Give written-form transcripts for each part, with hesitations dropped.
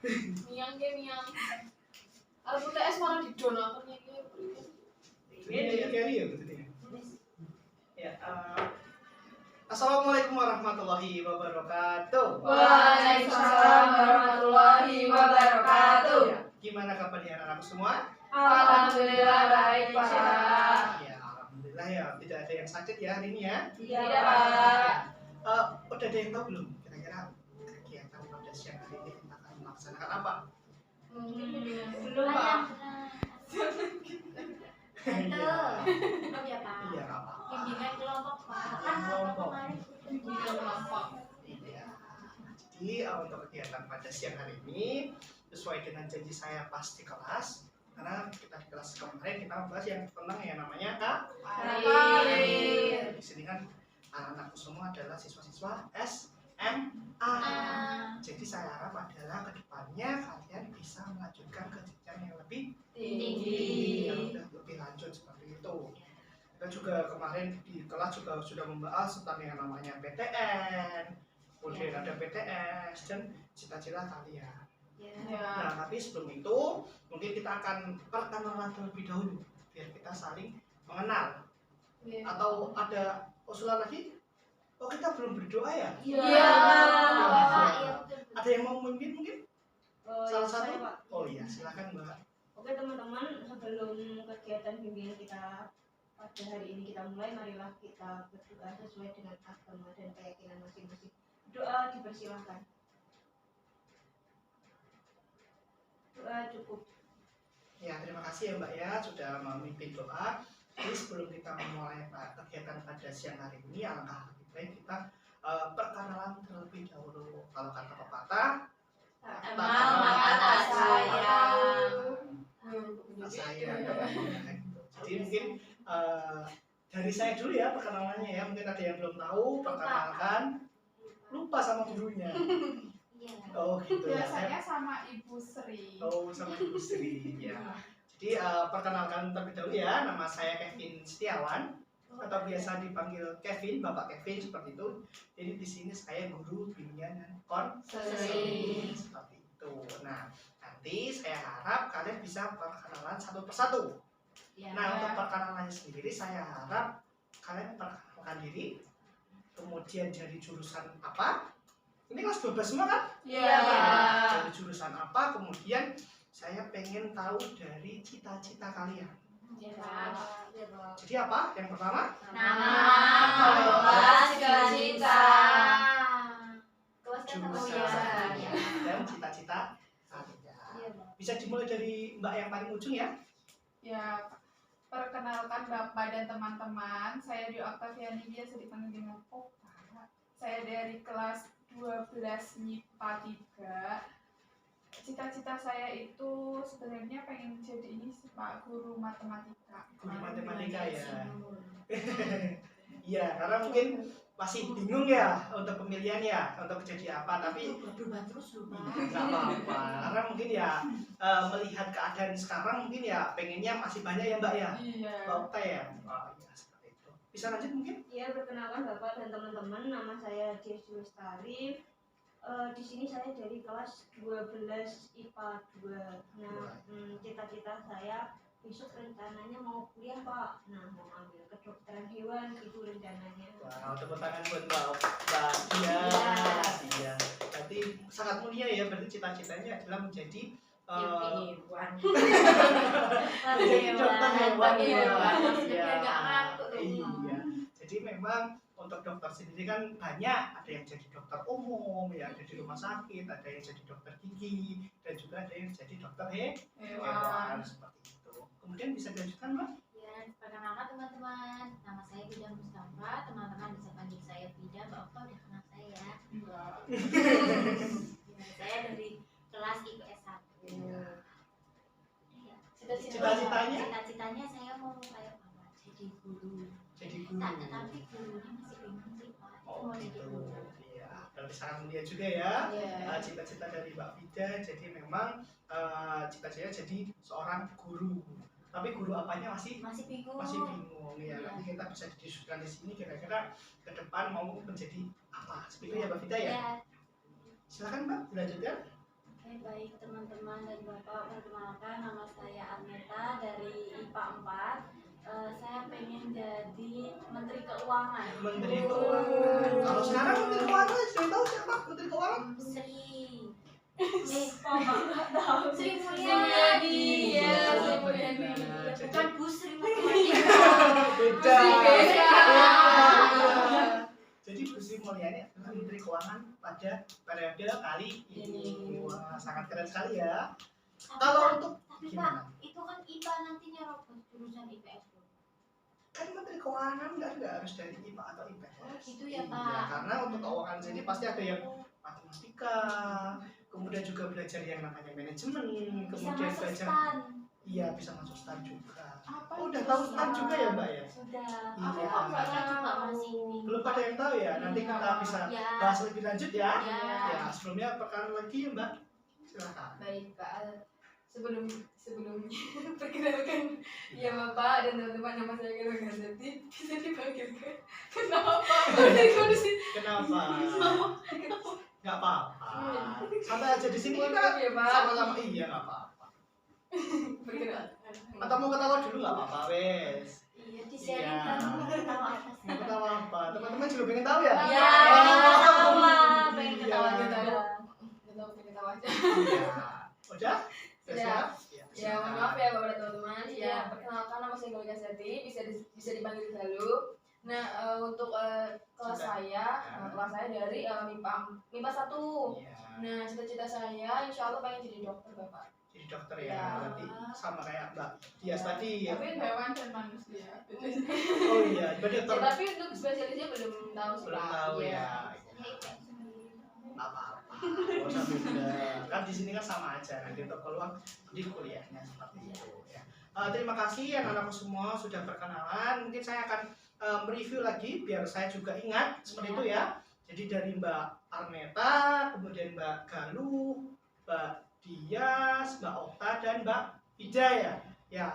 Miang ke miang. Aku TS malah didonakan ya. Ini ya betulnya. Ya. Assalamualaikum warahmatullahi wabarakatuh. Waalaikumsalam warahmatullahi wabarakatuh. Ya, gimana kabarnya anak-anak semua? Alhamdulillah baik Pak. Ya, alhamdulillah ya. Tidak ada yang sakit ya hari ini ya. Tidak Pak. Udah ada yang tahu belum? Kira-kira kegiatan pada siang hari ini kita akan melaksanakan apa? Belum Pak. Iya, apa? Bimbingan kelompok Pak. Kan Kelompok. kemarin Bimbingan kelompok. Iya. Jadi untuk kegiatan pada siang hari ini sesuai dengan janji saya pas di kelas, karena kita di kelas kemarin kita membahas yang tentang yang namanya Karir. di sini kan anak-anakku semua adalah siswa-siswa SMA. Jadi saya harap adalah kedepannya kalian bisa melanjutkan ke jenjang yang lebih Tinggi. yang udah lebih lanjut seperti itu. Kita juga kemarin di kelas juga sudah membahas tentang yang namanya PTN, kemudian ada PTS dan cita-cita kalian. Ya. Nah, tapi sebelum itu mungkin kita akan perkenalan terlebih dahulu biar kita saling mengenal. Atau ada usulan lagi? Oh, kita belum berdoa ya? Iya. Ada yang mau memimpin mungkin? Salah satu? Saya, Pak. Oh iya, silakan Mbak. Oke teman-teman, sebelum kegiatan bimbingan kita pada hari ini kita mulai, marilah kita berdoa sesuai dengan agama dan keyakinan masing-masing. Doa dipersilahkan. Doa cukup. Ya, terima kasih ya Mbak ya sudah memimpin doa. Jadi sebelum kita memulai kegiatan pada siang hari ini, alangkah lebih baik kita perkenalan terlebih dahulu. Kalau kata pepatah, Kenal maka tak sayang. sayang. Jadi mungkin dari saya dulu ya perkenalannya ya. Mungkin ada yang belum tahu, perkenalkan. Lupa sama gurunya. Oh gitu ya. Biasanya sama Ibu Sri. Oh, sama Ibu Sri ya. Jadi perkenalkan terlebih dahulu ya, nama saya Kevin Setiawan atau biasa dipanggil Kevin, Bapak Kevin seperti itu. Jadi di sini saya guru bimbingan dan konseling seperti itu. Nah, nanti saya harap kalian bisa perkenalan satu persatu. Nah, untuk perkenalannya sendiri saya harap kalian perkenalkan diri, kemudian dari jurusan apa? Ini kelas 12 semua kan? Iya Pak. Dari jurusan apa, kemudian saya pengen tahu dari cita-cita kalian. Jadi apa? Yang pertama? Kelas cita-cita. Jurusan dan cita-cita kalian. Bisa dimulai dari Mbak yang paling ujung ya? Ya, perkenalkan Bapak dan teman-teman, saya di Oktaviani, biasa dipanggil dengan Oka. Saya dari kelas 12 MIPA 3. Cita-cita saya itu sebenarnya pengen jadi ini sih Pak, guru matematika. Guru matematika ya. Iya, karena mungkin masih bingung ya untuk pemilihan ya, untuk jadi apa, tapi berubah terus lupa. nggak apa-apa. Karena mungkin ya melihat keadaan sekarang mungkin ya pengennya masih banyak ya Mbak ya. Iya. Mbak Okta ya. Oh, iya seperti itu. Bisa lanjut mungkin? Ya, perkenalkan Bapak dan teman-teman, nama saya Desu Lestari. Di sini saya dari kelas 12 IPA 2. Nah, cita-cita saya besok rencananya mau kuliah Pak. Nah, mau ambil kedokteran hewan itu rencananya. Wow, tepuk tangan buat Mbak Iya. Iya. Berarti sangat mulia ya, berarti cita-citanya adalah menjadi menjadi dokter hewan. Iya. Jadi memang untuk dokter sendiri kan banyak, ada yang jadi dokter umum, ya ada di rumah sakit, ada yang jadi dokter gigi, dan juga ada yang jadi dokter hewan seperti itu. Kemudian bisa dilanjutkan Mbak? Ya, perkenalkan teman-teman, nama saya Bida Mustafa. Teman-teman bisa panggil saya Bida. Mbak Okta udah kenal saya ya. Saya dari kelas IPS 1. Cita-citanya? Cita-citanya saya mau kayak Bapak, jadi guru. Jadi guru. Tapi gurunya masih bingung sih Pak. Oh Mau jadi gitu. guru. Iya, berarti sangat mulia juga ya. Cita-cita dari Mbak Vida, jadi memang cita-cita jadi seorang guru. Tapi guru apanya masih bingung. Ya. Nanti kita bisa didiskusikan di sini kira-kira ke depan mau menjadi apa. Seperti itu ya Mbak Vida ya. Silakan Mbak, dilanjutkan. Baik. Baik teman-teman dan Bapak, perkenalkan nama saya Arneta dari IPA 4. Saya pengen jadi Menteri Keuangan. Menteri Keuangan. Kalau sekarang Menteri Keuangan sudah tahu siapa Menteri Keuangan? Sri. Kok nggak tahu? Sri Mulyani. Iya, Sri Oh, Mulyani. benar. Bukan Bu Sri Matematika. Beda. Beda. Jadi Bu Sri Mulyani adalah Menteri Keuangan pada periode kali ini. Wah, sangat keren sekali ya. Kalau untuk Tapi Pak, gimana? itu kan IPA nantinya Robert, jurusan IPS. Kan Menteri Keuangan nggak harus dari IPA atau IPS. Oh, gitu ya, Iya, Pak. karena untuk keuangan sendiri pasti ada yang matematika, kemudian juga belajar yang namanya manajemen, Bisa kemudian masuk belajar STAN. iya bisa masuk STAN juga. Apa Oh, udah itu tahu STAN? STAN juga ya Mbak ya? Sudah. Iya. Aku kok nggak juga masih ini. Belum pada yang tahu ya. Nanti kita bisa Ya. bahas lebih lanjut ya. Ya. Ya, sebelumnya perkenalan lagi ya Mbak. Silakan. Baik Pak, sebelumnya perkenalkan ya Bapak dan teman-teman, nama saya Gelo Gazeti, bisa dipanggilkan kenapa? Kenapa? Nggak apa-apa. Santai aja di sini kita Ya Pak, sama-sama. Iya nggak apa-apa. perkenalkan. Atau mau ketawa dulu nggak apa-apa wes. Iya, di sharing Iya. kan mau ketawa apa sih? Mau ketawa apa? Teman-teman juga pengen tahu ya? Ya, Oh, pengen ketawa, pengen iya. ketawa juga. Kita ketawa aja. Iya. Udah? Sudah. siap? Ya, mohon maaf ya Bapak dan teman-teman. Ya, perkenalkan nama saya Gelo Gazeti, bisa dipanggil Galuh. Nah, untuk kelas Sudah. saya, kelas saya dari MIPA 1. Iya. Nah, cita-cita saya insya Allah pengen jadi dokter Bapak. Jadi dokter Ya. ya, berarti sama kayak Mbak Dias tadi ya. Tapi hewan dan manusia. Oh iya, berarti Ya, dokter tapi untuk spesialisnya belum tahu sih belum Pak. tahu Iya. ya. Saya IPS sendiri. Nggak apa-apa. Nggak usah beda. Kan di sini kan sama aja. Nanti untuk peluang di kuliahnya seperti itu ya. Terima kasih anak-anakku semua sudah berkenalan. Mungkin saya akan mereview lagi biar saya juga ingat seperti itu ya. Jadi dari Mbak Arneta, kemudian Mbak Galuh, Mbak Dias, Mbak Okta dan Mbak Ida ya. Ya,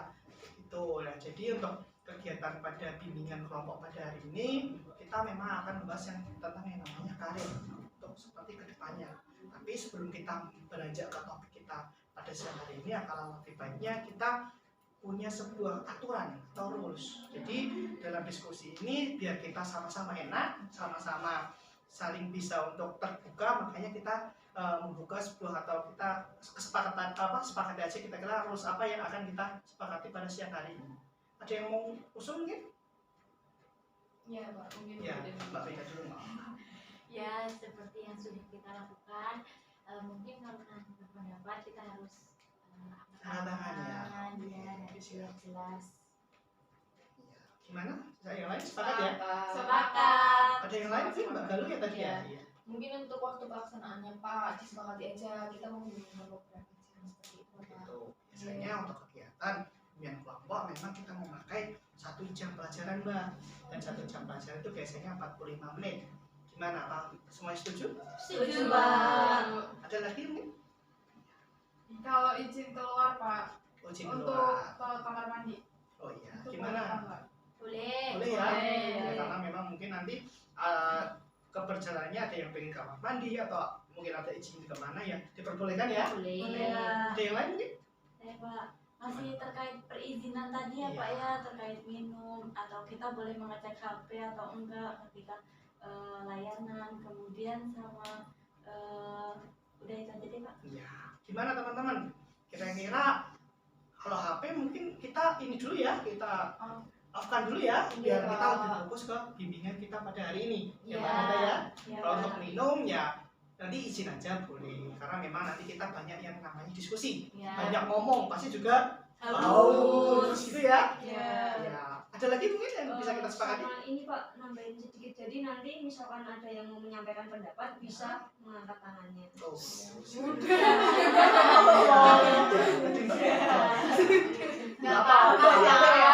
itu ya. Jadi untuk kegiatan pada bimbingan kelompok pada hari ini kita memang akan membahas yang tentang yang namanya karir untuk seperti kedepannya. Tapi sebelum kita beranjak ke topik kita pada siang hari ini, kalau lebih baiknya kita punya sebuah aturan atau rules. Jadi dalam diskusi ini biar kita sama-sama enak, sama-sama saling bisa untuk terbuka, makanya kita membuka sebuah atau kita kesepakatan sepakati aja kita kira rules apa yang akan kita sepakati pada siang hari ini. Ada yang mau usul mungkin? Ya, Pak. Mungkin Ya, tidak. Mbak Vika dulu Mbak. Ya, seperti yang sudah kita lakukan, mungkin kalau nanti berpendapat kita harus Tanda tangan ya. Ya, biar jelas. Gimana? Saya yang lain sepakat ya? Sepakat. Ada yang lain sih Mbak Galuh ya tadi ya? Iya. Iya. Mungkin untuk waktu pelaksanaannya Pak, disepakati aja kita mau bimbingan program seperti itu Pak. Gitu. Biasanya untuk kegiatan yang kelompok memang kita memakai 1 jam pelajaran Mbak. Dan 1 jam pelajaran itu biasanya 45 menit. Gimana Pak? Semua setuju? Setuju, Bang. Ada lagi mungkin? Kalau izin keluar Pak, Uji untuk keluar. ke kamar mandi. Oh iya. Itu Gimana? boleh nggak? Boleh. Boleh ya? Boleh. Ya, karena memang mungkin nanti keberjalannya ada yang pengen kamar mandi atau mungkin ada izin kemana ya diperbolehkan ya. Boleh. Boleh. Ada yang lain mungkin? Pak, masih terkait perizinan tadi ya Iya. Pak ya, terkait minum atau kita boleh mengecek HP atau enggak ketika layanan, kemudian sama udah itu aja deh Pak. Iya. Gimana teman-teman? Kira-kira kalau HP mungkin kita ini dulu ya, kita off-kan dulu ya, biar Iya, kita Pak. lebih fokus ke bimbingan kita pada hari ini. Ya, Iya. Pak Nanda ya. Ya, Kalau Pak. untuk minum ya nanti izin aja boleh, karena memang nanti kita banyak yang namanya diskusi, Ya. banyak ngomong, pasti juga Haus. gitu ya. Iya. Ya. Ada lagi mungkin yang bisa kita sepakati? Sama ini Pak, nambahin sedikit. Jadi nanti misalkan ada yang mau menyampaikan pendapat bisa mengangkat tangannya. Oh. Iya. Nggak apa-apa ya.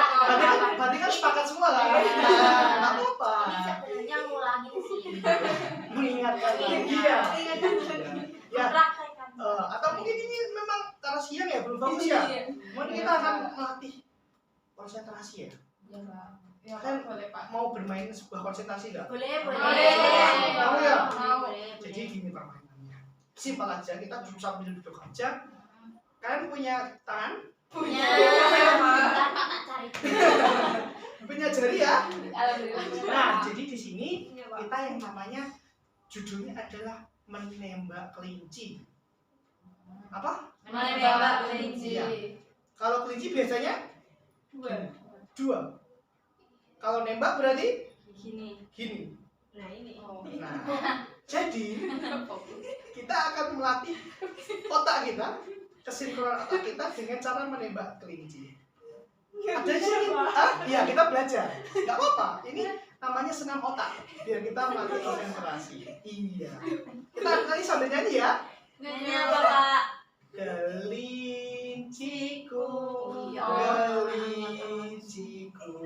Berarti kan sepakat semua lah. Nggak apa-apa. Ini sebenarnya ngulangin sih. Mengingatkan lagi ya. Ya. Mempraktekkan. Atau mungkin ini memang karena siang ya belum bagus ya. Mungkin kita akan melatih konsentrasi ya. Iya Pak. Ya Kan- Pak, boleh Pak. Mau bermain sebuah konsentrasi nggak? Boleh, boleh. Boleh. Mau ya? Boleh, boleh. Jadi gini permainannya. Simpel aja, kita sambil duduk aja. Kalian punya tangan, Punya. Bentar, Pak, tak cari. punya jari ya. Alhamdulillah. Nah, jadi di sini Iya, Pak. kita yang namanya judulnya adalah menembak kelinci. Apa? Menembak kelinci. Iya. Kalau kelinci biasanya dua. Kalau nembak berarti Gini. gini. Nah, ini. Nah, jadi kita akan melatih otak kita, kesinkronan otak kita dengan cara menembak kelinci. Ada sih, iya kita belajar. Gak apa-apa. Ini namanya senam otak. Biar kita melatih konsentrasi. Iya. Kita nanti sambil nyanyi ya. Nyanyi apa, Pak? Kelinciku, Iya. kelinciku,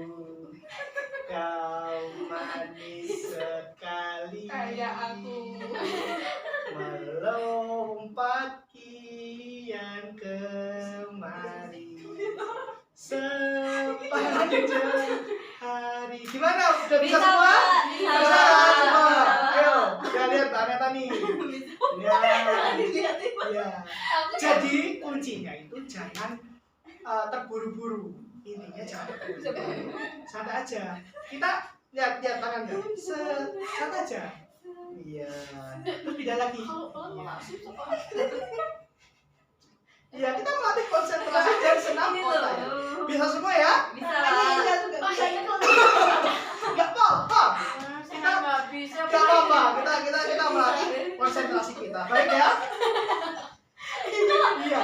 kau manis sekali. Kayak aku. Melompat kian kemari sepanjang hari. Gimana? Udah bisa semua? Pak. Bisa Bisa. semua. Ayo, kita lihat Mbak Neta nih. Ya. Jadi kuncinya itu jangan terburu-buru. Intinya jangan terburu-buru. Santai aja. Kita lihat tangan nggak? Santai aja. Iya. Terus pindah lagi. Iya, kita melatih konsentrasi dan senam Ini otak. loh. Bisa semua ya? Bisa, Pak. Nggak apa-apa. Kita nggak bisa. Nggak apa-apa. Kita melatih konsentrasi kita. Baik ya? Iya.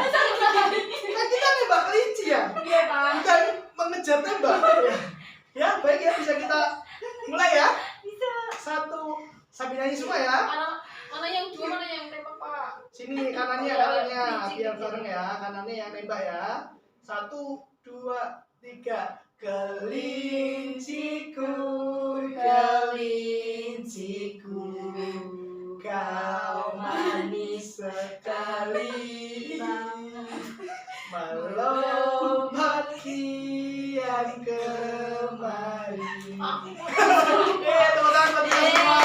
Kan kita nembak kelinci ya? Iya, Pak. Bukan mengejar tembak. Ya, baik ya, bisa kita mulai ya? Bisa. Satu, sambil nyanyi semua ya. Mana yang dua, mana yang tembak, Pak? Sini kanannya, biar bareng ya. Kanannya yang nembak ya. 1, 2, 3. Kelinciku, kelinciku, kau manis sekali. Melompat kian kemari. Tepuk tangan buat kita semua.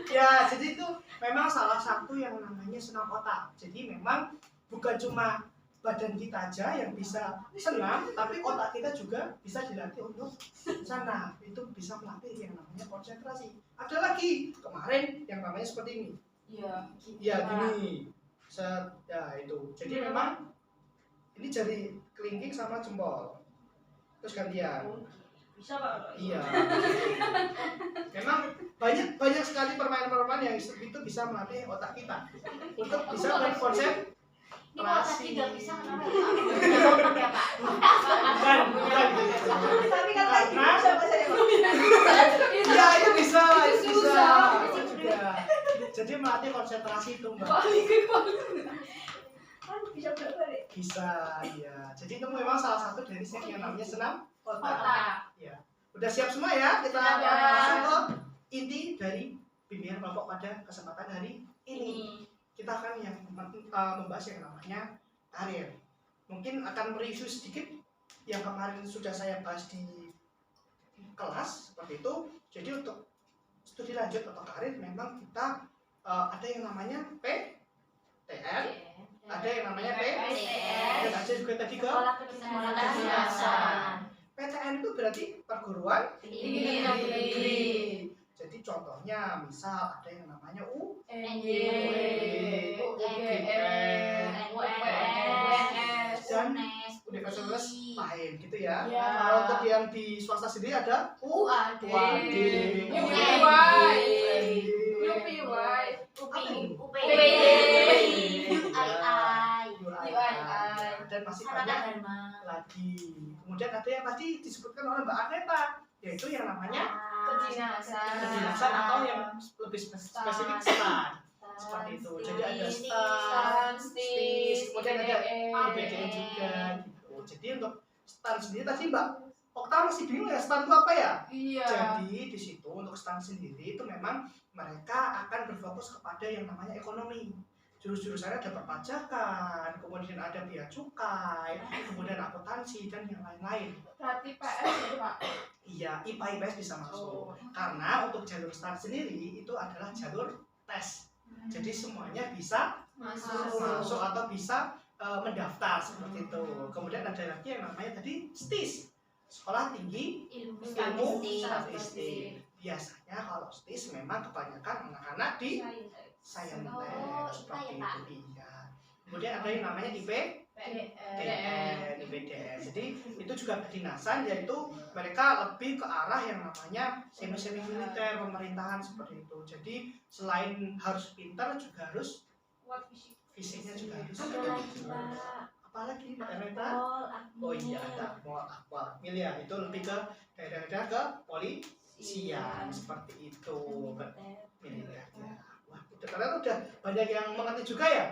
Ya, jadi itu memang salah satu yang namanya senam otak. Jadi memang bukan cuma badan kita aja yang bisa senam, tapi otak kita juga bisa dilatih untuk senam. Itu bisa melatih yang namanya konsentrasi. Ada lagi kemarin yang namanya seperti ini. Iya. Ya gini. Set, ya itu. Jadi memang ini jari kelingking sama jempol. Terus gantian. Bisa, Pak. Iya. Memang banyak sekali permainan-permainan yang itu bisa melatih otak kita untuk bisa berkonsentrasi. Ini kalau tadi nggak bisa, kenapa, Pak? Ya, Pak. Bukan gitu. Tapi kan tadi Karena- bisa bahasa Pak. Iya itu bisa, Itu itu bisa. susah. Itu juga. Jadi melatih konsentrasi itu mbak. Kan bisa balik. Bisa, iya. Jadi itu memang salah satu dari yang namanya senam otak. Otak. Ya. Udah siap semua ya? Kita Sudah. masuk ke inti dari bimbingan kelompok pada kesempatan hari ini. Kita akan membahas yang namanya karir. Mungkin akan mereview sedikit yang kemarin sudah saya bahas di kelas seperti itu. Jadi untuk studi lanjut atau karir memang kita ada yang namanya PTN, ada yang namanya PTN. dan ada juga tadi ke Sekolah kedinasan. PTN itu berarti perguruan Tinggi negeri. Jadi contohnya misal ada yang namanya NY, UGM, UNS, dan UNES, universitas lain gitu ya. Ya. Kalau untuk yang di swasta sendiri ada UAD. UAD, UPY. UPY, UPI, dan masih banyak lagi. Kemudian ada yang tadi disebutkan oleh Mbak Aneta, yaitu yang namanya kedinasan atau yang lebih spesifik STAN. Seperti itu. Jadi ada STAN, STIS, kemudian ada IBDN juga gitu. Jadi untuk STAN sendiri tadi Mbak Okta masih bingung ya STAN itu apa ya? Iya. Jadi di situ untuk STAN sendiri itu memang mereka akan berfokus kepada yang namanya ekonomi. jurus-jurusannya ada perpajakan, kemudian ada bea cukai, kemudian akuntansi dan yang lain-lain. Berarti PS ya Pak? Iya, IPA IPS bisa masuk. Oh. Karena untuk jalur start sendiri itu adalah jalur tes. Jadi semuanya bisa masuk atau bisa mendaftar seperti itu. Kemudian ada lagi yang namanya tadi STIS, Sekolah Tinggi Ilmu Ilmu statistik. Statistik. Biasanya kalau STIS memang kebanyakan anak-anak di saintek seperti itu. Iya. Kemudian ada yang namanya IPDN. Jadi itu juga kedinasan, yaitu mereka lebih ke arah yang namanya semi militer, pemerintahan seperti itu. Jadi selain harus pintar juga harus fisiknya juga harus. Ada lagi Pak. Apalagi Mbak Erneta? Akpol, Oh iya, ada Akpol. Milih itu lebih ke daerah-daerah ke polisian seperti itu. Militer ya. Wah, kalian udah banyak yang mengerti juga ya?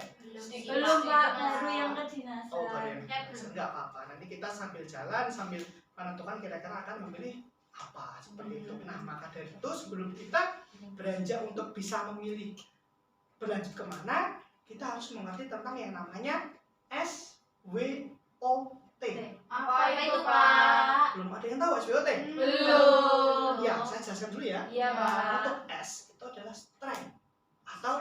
Belum Pak, baru yang kedinasan. Oh, baru yang enggak apa-apa. Nanti kita sambil jalan sambil menentukan kira-kira akan memilih apa seperti itu. Nah, maka dari itu sebelum kita beranjak untuk bisa memilih berlanjut kemana, kita harus mengerti tentang yang namanya SWOT. Apa itu Pak? Pak? Belum ada yang tahu SWOT? Belum. Ya, saya jelaskan dulu ya. Iya Pak. Untuk S itu adalah strength atau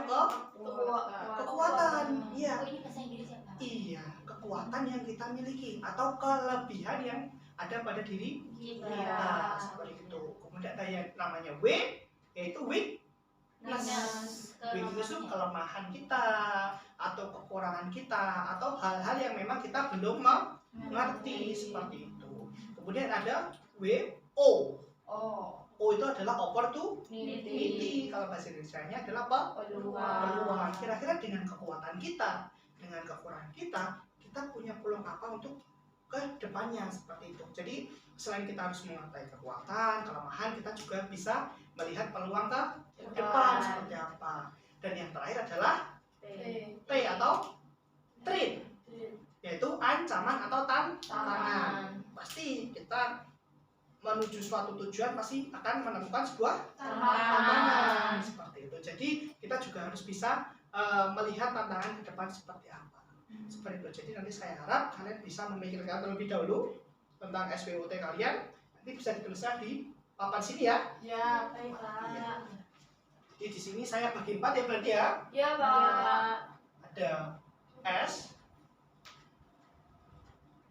kekuatan. Iya. Ini bahasa Inggris ya Pak? Iya, kekuatan yang kita miliki atau kelebihan yang ada pada diri Kita. kita seperti itu. Kemudian ada yang namanya W, yaitu weakness. Weakness itu kelemahan kita atau kekurangan kita atau hal-hal yang memang kita belum mengerti seperti itu. Kemudian ada WO. O itu adalah opportunity. Kalau bahasa Indonesia-nya adalah apa? Peluang. Kira-kira dengan kekuatan kita, dengan kekurangan kita, kita punya peluang apa untuk ke depannya seperti itu. Jadi selain kita harus mengetahui kekuatan, kelemahan, kita juga bisa melihat peluang ke depan seperti apa. Dan yang terakhir adalah T atau threat, yaitu ancaman atau tantangan. Pasti kita menuju suatu tujuan pasti akan menemukan sebuah tantangan seperti itu. Jadi kita juga harus bisa melihat tantangan ke depan seperti apa. Seperti itu. Jadi nanti saya harap kalian bisa memikirkan terlebih dahulu tentang SWOT kalian. Nanti bisa dituliskan di papan sini ya. Ya. Baik Pak. Jadi di sini saya bagi 4 ya berarti ya. Ya Pak. Ada S,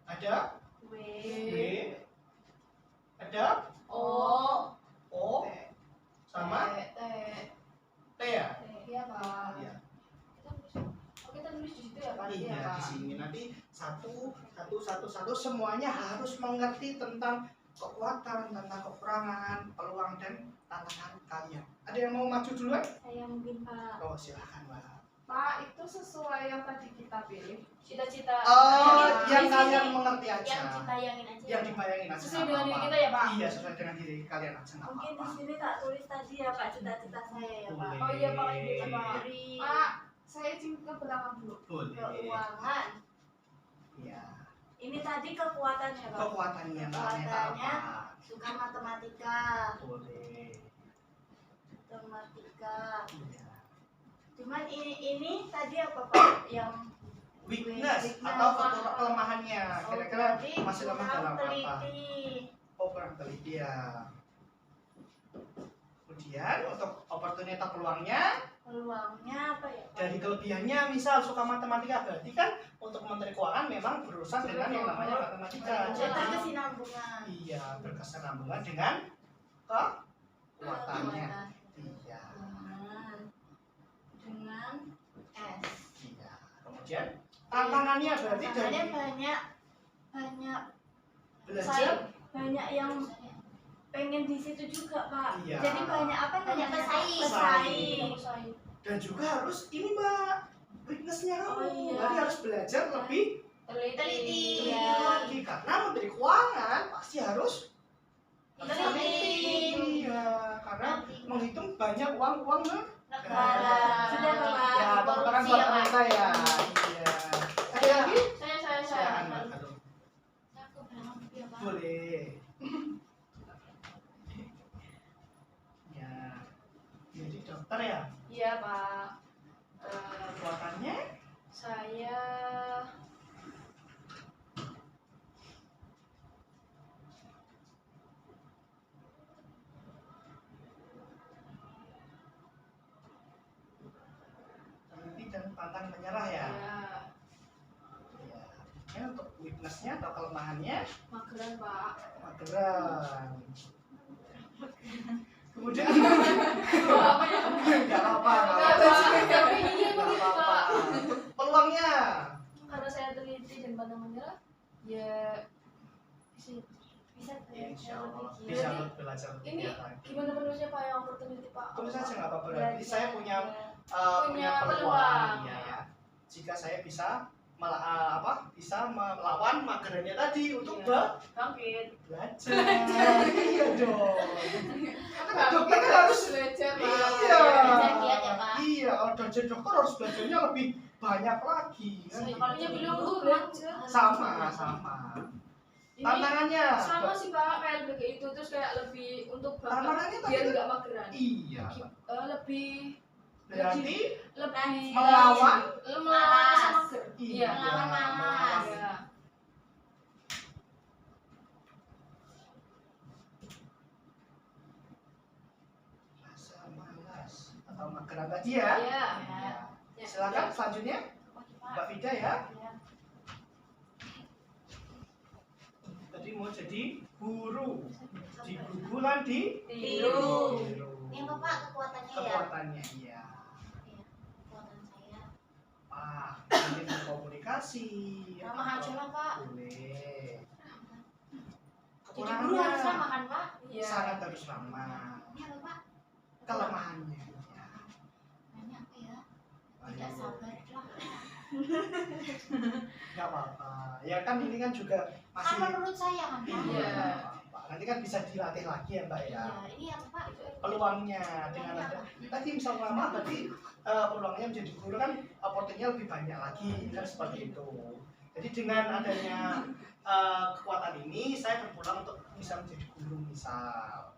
ada W. W, ada O. O, sama T ya. Iya Pak. Iya. Kita nulis di situ ya Pak? Iya, di sini nanti satu semuanya harus mengerti tentang kekuatan, tentang kekurangan, peluang dan tantangan kalian. Ada yang mau maju duluan? Saya mungkin Pak. Oh, silakan, Mbak. Pak, itu sesuai yang tadi kita pilih. Cita-cita. Oh, yang di kalian sini. mengerti aja. Yang dibayangin aja. Yang dibayangin aja. Sesuai nggak dengan diri apa-apa. kita ya Pak? Iya, sesuai dengan diri kalian aja nggak Mungkin di apa-apa. sini tak tulis tadi ya Pak, cita-cita saya ya Pak. Boleh. Oh iya Pak, iya Pak. Dari Pak, saya izin ke belakang dulu. Boleh. keuangan. Iya. Ini tadi kekuatannya Pak. Kekuatannya Mbak Aneta Kekuatannya apa? suka matematika. Boleh. Matematika. Iya. Cuman ini tadi apa Pak? Yang Weakness Weakness. atau kelemahannya. Kira-kira berarti masih lemah kurang dalam apa? teliti. Oh, kurang teliti ya. Kemudian untuk opportunity atau peluangnya Peluangnya apa ya Pak? dari kelebihannya, misal suka matematika, berarti kan untuk Menteri Keuangan memang berurusan dengan yang namanya matematika. Jadi Jadi kesinambungan. iya, berkesinambungan dengan kekuatannya. Iya. Dengan S. Iya. Kemudian tantangannya berarti dari Tantangannya banyak belajar. saya banyak yang pengen di situ juga Pak. Iya. Jadi banyak apa Banyak namanya? pesaing. Pesaing. Dan juga harus ini Mbak, weakness-nya kamu. Oh, iya. Nanti harus belajar lebih Teliti. Iya. lagi karena Menteri Keuangan pasti harus Teliti. Iya, karena menghitung banyak uang Negara. Sudah Bapak. Ya, tepuk tangan buat Aneta ya. Iya. Ada lagi? Saya. Silakan Mbak. Aduh. Aku berangkat ya Pak. Boleh. Ya. Jadi dokter ya. Iya Pak. Kekuatannya pantang menyerah ya. Ya. Ya. Ya, untuk weakness-nya atau kelemahannya Mageran Pak. mageran. Kemudian Apa ya? nggak apa-apa, nggak Nggak apa-apa. tahu, tapi iya Nggak begitu apa-apa. Pak. Untuk peluangnya Karena saya teliti dan pantang menyerah, ya Bisa insya Allah lebih bisa giat. belajar lebih Ini giat lagi. gimana penulisnya Pak yang opportunity Pak? Tulis saja nggak apa-apa. Berarti saya punya Punya peluang. peluang. Ya. Jika saya bisa bisa melawan magerannya tadi untuk Iya. Bangkit. belajar. Iya dong. Nggak Dokter kan kita harus belajar Pak. iya. Belajar giat ya, Pak. Iya, kalau belajar dokter harus belajarnya lebih banyak lagi. Kan? Saya gitu. kalau belum tuh belajar. Sama. Ini Tantangannya. sama sih Pak, kayak begitu itu terus kayak lebih untuk Tantangannya tadi biar kan- nggak mageran. Iya. Lebih Berarti lebih melawan rasa mager. iya, Melawan malas. Iya. rasa malas atau mageran tadi ya. Iya. Iya. Ya. Silakan selanjutnya Mbak Vida ya. Tadi mau jadi guru di gugulan di Tiru. Yang Bapak kekuatannya ya. kekuatannya iya. Kekuatan saya. Mungkin berkomunikasi. Ramah aja lah, Pak. Boleh. Jadi guru harus Kekurangannya ramah kan, Pak? Iya. sangat harus ramah. Iya, Bapak. Kelemahannya ya. Nanya apa ya? Tidak Ayo. sabar lah. Nggak apa-apa. Ya kan ini kan juga Kan masih menurut saya kan, Pak. iya. Iya. nggak apa-apa. Nanti kan bisa dilatih lagi ya Mbak ya. Iya, ini apa, Pak? Peluangnya dengan ada tadi misal lama tadi peluangnya menjadi guru kan opportunity-nya lebih banyak lagi kan seperti itu. Jadi dengan adanya kekuatan ini saya berpeluang untuk bisa menjadi guru misal.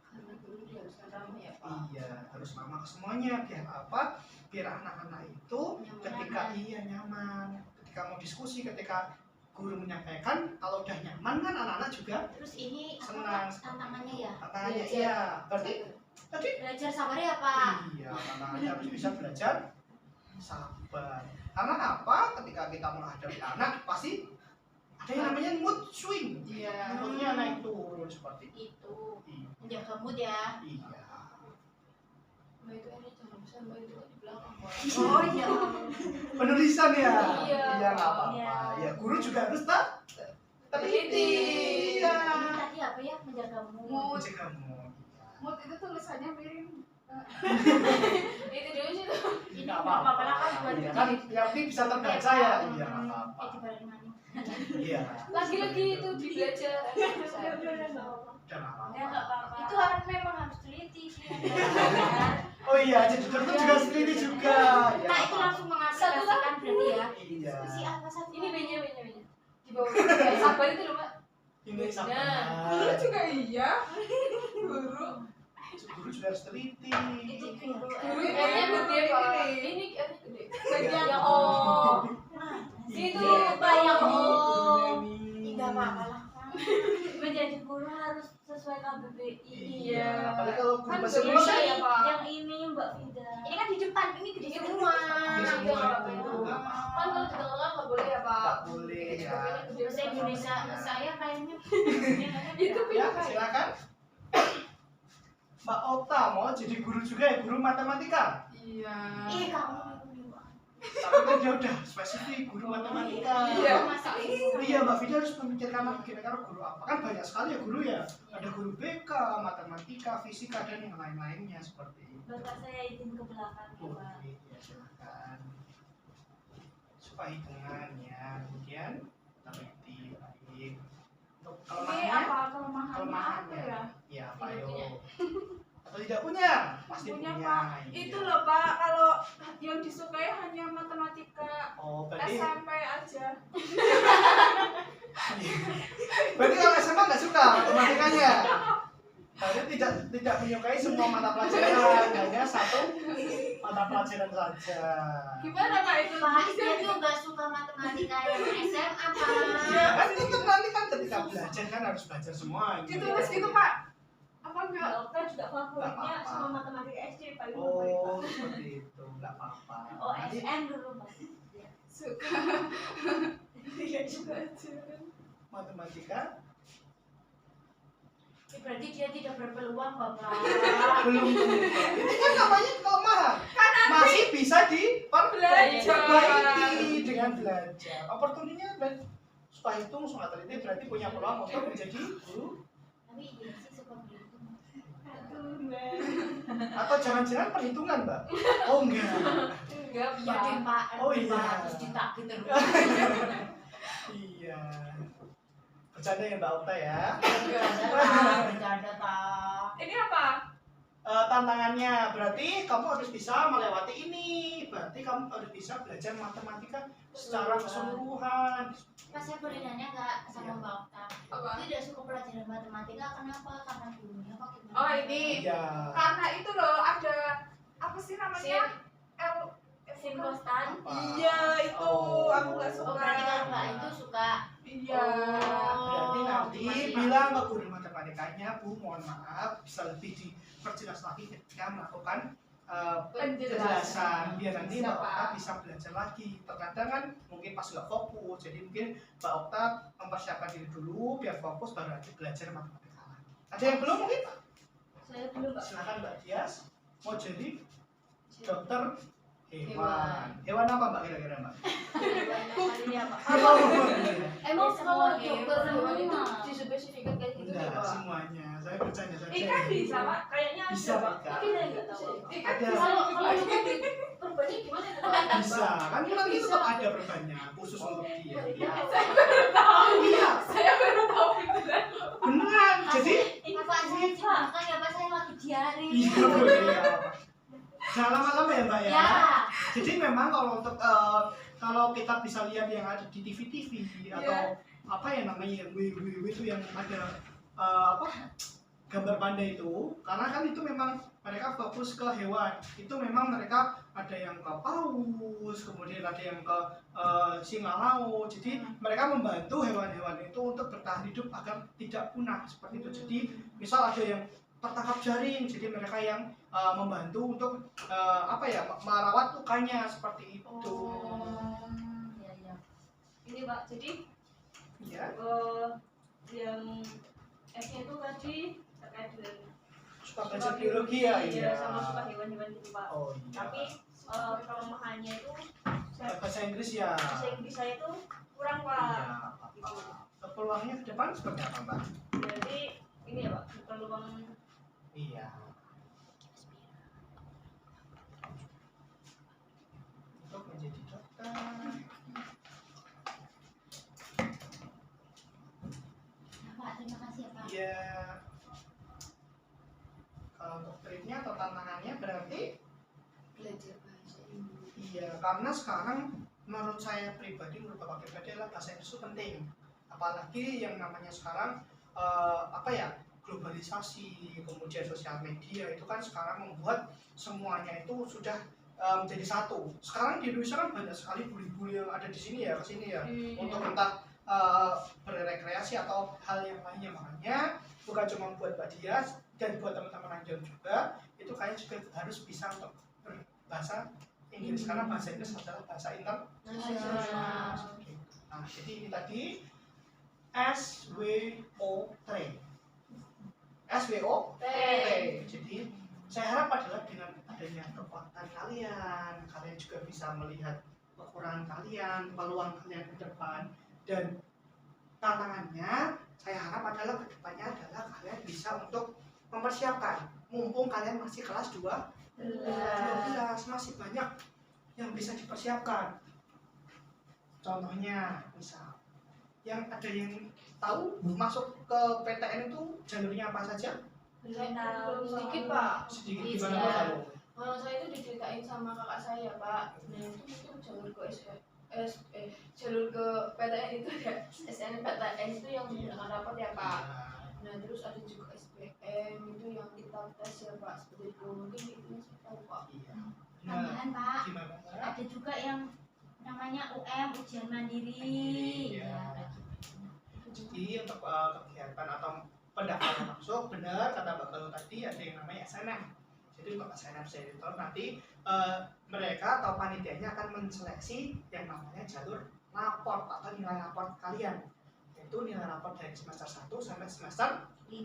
Karena guru dia harus ramah ya Pak. Iya, harus ramah ke semuanya. Biar apa? Biar anak-anak itu ketika iya nyaman, ketika mau diskusi, ketika guru menyampaikan, kalau udah nyaman kan anak-anak juga Terus ini apa, senang. Pak? Tantangannya ya? Tantangannya Belajar. iya. Berarti tadi Belajar sabar ya, Pak. iya, tantangannya harus bisa belajar sabar. Karena apa? Ketika kita menghadapi anak pasti ada yang namanya mood swing. Iya. Moodnya naik turun seperti itu. Itu menjaga mood ya. Iya. Mbak itu ini jangan bisa Mbak itu di belakang Pak. Oh iya. Penulisan ya. Iya. Iya nggak apa-apa. Iya. Ya guru juga harus teliti. Iya. Ini tadi apa ya? Menjaga mood. Mood. Mencegah mood. Mood itu tulisannya miring. Itu dulu sih tuh. Ini Nggak nggak apa-apa lah, Pak. apa-apa. Buat Iya kan yang penting bisa terbaca ya. Iya nggak Kayak apa-apa. di balik mana? Iya. Lagi-lagi itu di belajar. Udah nggak apa-apa. Ya nggak apa-apa. Itu harus memang harus teliti sih. Oh iya, jadi dokter juga teliti juga. Ya, Nah itu langsung mengaplikasikan berarti ya. Iya. Si apa satu? Ini B-nya. Di bawah. Sabar itu loh Mbak. Ini sama. Guru juga iya. Guru. Guru juga harus teliti. Itu guru. Guru Ini R-nya gede Pak. ini. Ini R-nya gede. Bagian Yang O. Nah, Itu Iya. Pak yang O. tidak apa-apa lah. Menjadi guru harus sesuai KBBI. Iya. Apalagi kalau guru Kan bahasa guru Indonesia ya Pak. Yang ini Mbak Vida. Ini kan di depan, ini gede semua. Gede semua Nggak apa-apa itu, ya. nggak apa-apa. Kan kalau di tengah nggak boleh ya Pak. Nggak boleh ya. Bahasa Indonesia saya kayaknya Itu Ya, pindah. silakan. Mbak Ota mau jadi guru juga ya, guru matematika. Iya. Ih kamu Tapi kan dia udah spesifik guru matematika. Iya. Masa Iya, Mbak Vida harus memikirkan lagi kira-kira guru apa. Kan banyak sekali ya guru ya. Ada guru BK, matematika, fisika dan yang lain-lainnya seperti itu. Bapak saya izin ke belakang ya Pak. Boleh, ya silakan. Suka hitungannya, kemudian teliti baik. Untuk Ini kelemahannya, apa kelemahannya apa kelemahannya, ya? ya apa Tidak yo? punya. Atau tidak punya? Pasti Punya, punya. Pak. iya. Itu loh Pak, kalau yang disukai hanya matematika Oh, berarti SMP aja. berarti kalau SMA nggak suka matematikanya? Berarti tidak menyukai semua mata pelajaran, hanya satu mata pelajaran saja. Gimana Pak itu? Pak dia tuh nggak suka matematika yang SMA Ya Pak. kan tetap nanti kan ketika belajar kan harus belajar semua. Ditulis gitu Pak. Apa enggak? Mbak Okta juga favoritnya Nggak apa-apa. sama matematika SD paling favorit Oh, banget. seperti itu, nggak apa-apa. Oh, Nanti SM dulu Pak. Suka. Iya juga aja. matematika Berarti dia tidak berpeluang Bapak. belum tentu. Ini kan namanya kelemahan. Masih bisa diperbaiki dengan belajar. Opportunity-nya dan suka hitung, suka teliti berarti punya peluang untuk menjadi guru. Tapi iya sih suka berhitung. Aduh, Mbak. Atau jangan-jangan perhitungan, Mbak? Oh enggak. Enggak, Iya deh Pak. Oh, iya. Terus ditagih terus. Iya. Bercanda ya Mbak Okta ya. Bercanda Pak. Ini apa? Tantangannya berarti kamu harus bisa melewati ini. Berarti kamu harus bisa belajar matematika secara keseluruhan. Mas, saya boleh nanya nggak sama Iya. Mbak Okta? Apa? Tidak suka pelajaran matematika kenapa? Karena gurunya apa gimana? Oh, ini. Iya. Karena itu loh ada apa sih namanya? L Sin konstan. Apa? Iya, itu Oh. aku nggak Oh, suka. berarti kalau Mbak itu suka. Iya. Berarti nanti matematika. bilang ke guru matematikanya, Bu, mohon maaf, bisa lebih diperjelas lagi ketika melakukan penjelasan. Biar nanti Mbak Siapa? Okta bisa belajar lagi. Terkadang kan mungkin pas nggak fokus, jadi mungkin Mbak Okta mempersiapkan diri dulu, biar fokus baru nanti belajar matematika lagi. Ada yang belum mungkin? Saya belum, Mbak. Silakan Mbak Dias. Mau jadi dokter hewan. Hewan apa Mbak kira-kira Mbak? Ini apa? Emang Ya, kalau semua dokter hewan. hewan itu dispesifikkan kayak gitu Enggak, Pak? semuanya. Saya bercanda saja. Ikan bisa, Pak. Kayaknya Bisa, ada, Pak. Pak. Tapi saya nggak tahu. Ikan Ada. bisa. Kalau itu kan perbanding gimana Pak? Bisa, kan nanti tetap ada perbannya khusus untuk dia. Iya. Saya baru tahu. Iya, Saya baru tahu beneran. beneran. Jadi, Bapak saya makan ya Pak, saya lagi diare. iya boleh ya. Jangan lama-lama ya Mbak ya. Ya. Jadi memang kalau untuk kalau kita bisa lihat yang ada di TV-TV atau apa ya namanya yang WWW itu yang ada apa gambar panda itu, karena kan itu memang mereka fokus ke hewan. Itu memang mereka ada yang ke paus, kemudian ada yang ke singa laut. Jadi mereka membantu hewan-hewan itu untuk bertahan hidup agar tidak punah seperti itu. Jadi misal ada yang tertangkap jaring, jadi mereka yang membantu untuk apa ya merawat lukanya seperti itu. Iya iya. Ini, Pak. Jadi Iya. yang S-nya itu tadi terkait dengan Suka belajar biologi ya, iya, sama suka hewan-hewan gitu, Pak. Oh iya. Tapi kelemahannya itu Bahasa Inggris ya. bahasa Inggris saya itu kurang, Iya, Pak. apa. Peluangnya ke depan seperti apa, Mbak? Jadi ini ya, Pak, peluang Iya. Untuk menjadi dokter. Pak, terima kasih ya Pak. Iya. Kalau untuk triknya atau tantangannya berarti Belajar bahasa Inggris. iya, karena sekarang menurut saya pribadi, menurut Bapak pribadi adalah bahasa Inggris itu penting. Apalagi yang namanya sekarang apa ya, globalisasi, kemudian sosial media itu kan sekarang membuat semuanya itu sudah menjadi satu. Sekarang di Indonesia kan banyak sekali buli-buli yang ada di sini ya, ke sini ya, untuk entah berrekreasi atau hal yang lainnya. Makanya bukan cuma buat Mbak Dias dan buat teman-teman Anjol juga, itu kalian juga harus bisa untuk berbahasa Inggris karena bahasa Inggris adalah bahasa internasional. Nah, jadi ini tadi SWOT. SWOT. Jadi saya harap adalah dengan adanya kekuatan kalian, kalian juga bisa melihat kekurangan kalian, peluang kalian ke depan, dan tantangannya saya harap adalah kedepannya adalah kalian bisa untuk mempersiapkan. Mumpung kalian masih kelas 12 masih banyak yang bisa dipersiapkan. Contohnya misal yang ada yang tahu masuk ke PTN itu jalurnya apa saja? Sedikit Pak. Sedikit Iya. gimana Pak tahu? Kalau saya itu diceritain sama kakak saya Pak. Nah itu mungkin jalur ke jalur ke PTN itu ada SNPTN itu yang akan dapat ya Pak. Nah terus ada juga SBM itu yang kita tes ya Pak, seperti itu. Mungkin itu saya tahu Pak. Iya. Nah, Tambahan Pak, gimana Pak? ada juga yang namanya UM ujian mandiri. Iya. Ya, kayak gitu. Jadi untuk kegiatan atau pendaftaran masuk, benar kata Mbak Galuh tadi ada yang namanya SNM. Jadi untuk SNM Senator nanti mereka atau panitianya akan menseleksi yang namanya jalur raport atau nilai raport kalian, yaitu nilai raport dari semester 1 sampai semester 5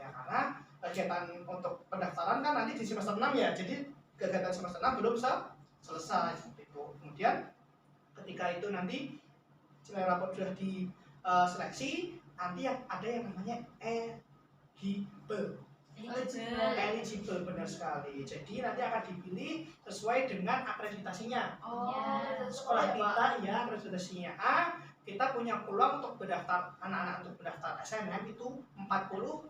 ya, karena kegiatan untuk pendaftaran kan nanti di semester 6 ya, jadi kegiatan semester 6 belum selesai seperti itu. Kemudian ketika itu nanti nilai raport sudah diseleksi, nanti ada yang namanya eligible, benar sekali. Jadi nanti akan dipilih sesuai dengan akreditasinya. Sekolah kita ya akreditasinya A, kita punya peluang untuk berdaftar, anak-anak untuk berdaftar SNM itu 40%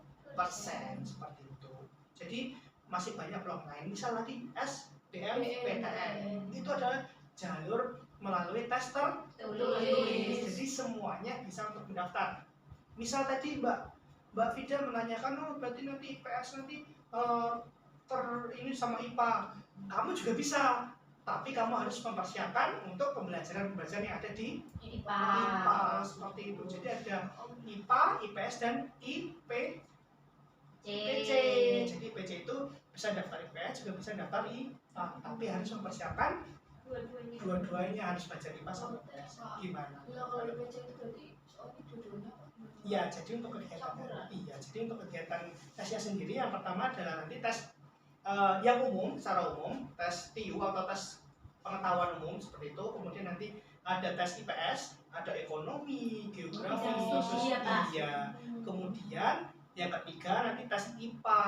seperti itu. Jadi masih banyak peluang lain. Misal tadi SBMPTN itu adalah jalur melalui tes tertulis. Jadi semuanya bisa untuk mendaftar. Misal tadi Mbak Fida menanyakan, oh berarti nanti IPS nanti ini sama IPA. Kamu juga bisa, tapi kamu harus mempersiapkan untuk pembelajaran yang ada di IPA seperti itu. Jadi ada IPA, IPS dan IPC. Jadi IPC itu bisa daftar IPS juga bisa daftar IPA, tapi harus mempersiapkan dua-duanya, harus belajar IPA sama IPS. Gimana? Kalau IPC itu berarti soalnya dua-duanya. Iya, jadi untuk kegiatan kegiatan tesnya sendiri yang pertama adalah nanti tes yang umum, secara umum, tes TIU atau tes pengetahuan umum seperti itu. Kemudian nanti ada tes IPS, ada ekonomi, geografi, iya. Kemudian yang ketiga nanti tes IPA,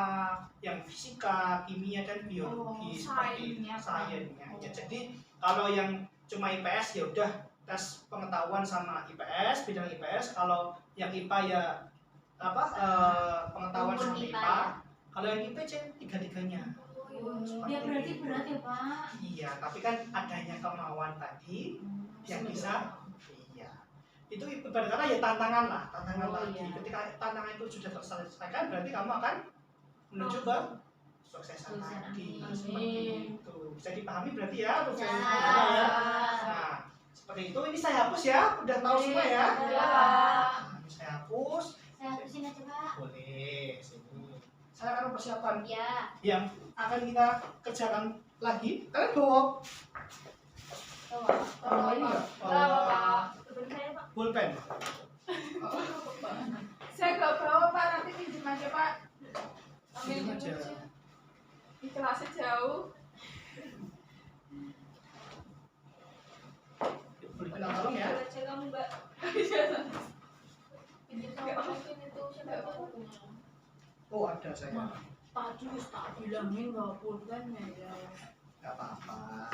yang fisika, kimia dan biologi seperti sainsnya. Ya, jadi kalau yang cuma IPS ya udah tes pengetahuan sama IPS, bidang IPS. Kalau yang IPA ya pengetahuan sama IPA. Kalau yang IPC tiga-tiganya. Ya berarti berat ya Pak. Iya, tapi kan adanya kemauan tadi yang bisa. Iya. Itu ibarat kata ya tantangan tadi. Ketika tantangan itu sudah terselesaikan, berarti kamu akan menuju ke suksesan tadi. Seperti itu. Bisa dipahami berarti ya suksesan ya. Nah, seperti itu. Ini saya hapus ya, udah tahu semua ya. Saya hapus. Saya hapusin aja Pak. Boleh, sini. Saya akan persiapan Ya. yang akan kita kerjakan lagi. Kalian bawa ini enggak? Pulpen. Saya nggak bawa Pak, nanti pinjam aja Pak. Pinjam aja. Di kelasnya jauh. Boleh kenal tolong ya. Baca kamu Mbak. Pinjam sama Pak Kevin itu siapa tahu punya. Oh ada saya. Tadi wis tak bilangin nggak pulpen ya. Gak apa-apa.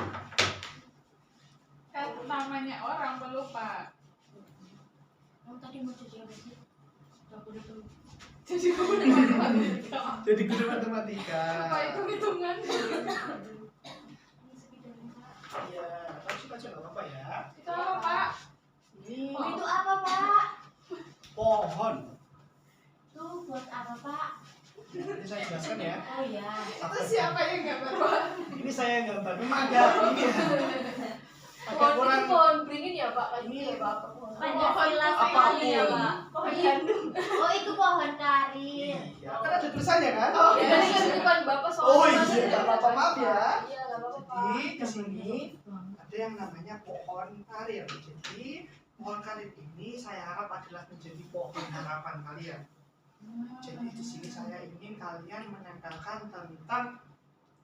Kan namanya orang pelupa. Kamu tadi mau jadi apa sih? Aku udah tahu. Jadi guru matematika. Jadi guru matematika. Apa hitung-hitungan? Iya, tapi sih baca nggak apa-apa ya. Itu apa Pak? Ini Oh itu apa Pak? pohon. Itu buat apa Pak? Nanti saya jelaskan ya. Oh ya. Itu siapa yang gambar Pak? Ini saya gambar. Memang ada ini ya. Agak Pohon kurang. itu pohon beringin ya Pak? Ini ya Pak. Pancasila Apa sekali ya ini? Pak. Pohon Bandung. Oh itu pohon karir. Iya, kan ada tulisannya kan? Oh, iya, ini kan bukan Bapak soalnya. Oh iya, nggak apa-apa, maaf ya. Iya, nggak apa-apa Pak. Jadi di sini ada yang namanya pohon karir. Jadi pohon karir ini saya harap adalah menjadi pohon harapan kalian. Jadi di sini saya ingin kalian menempelkan tentang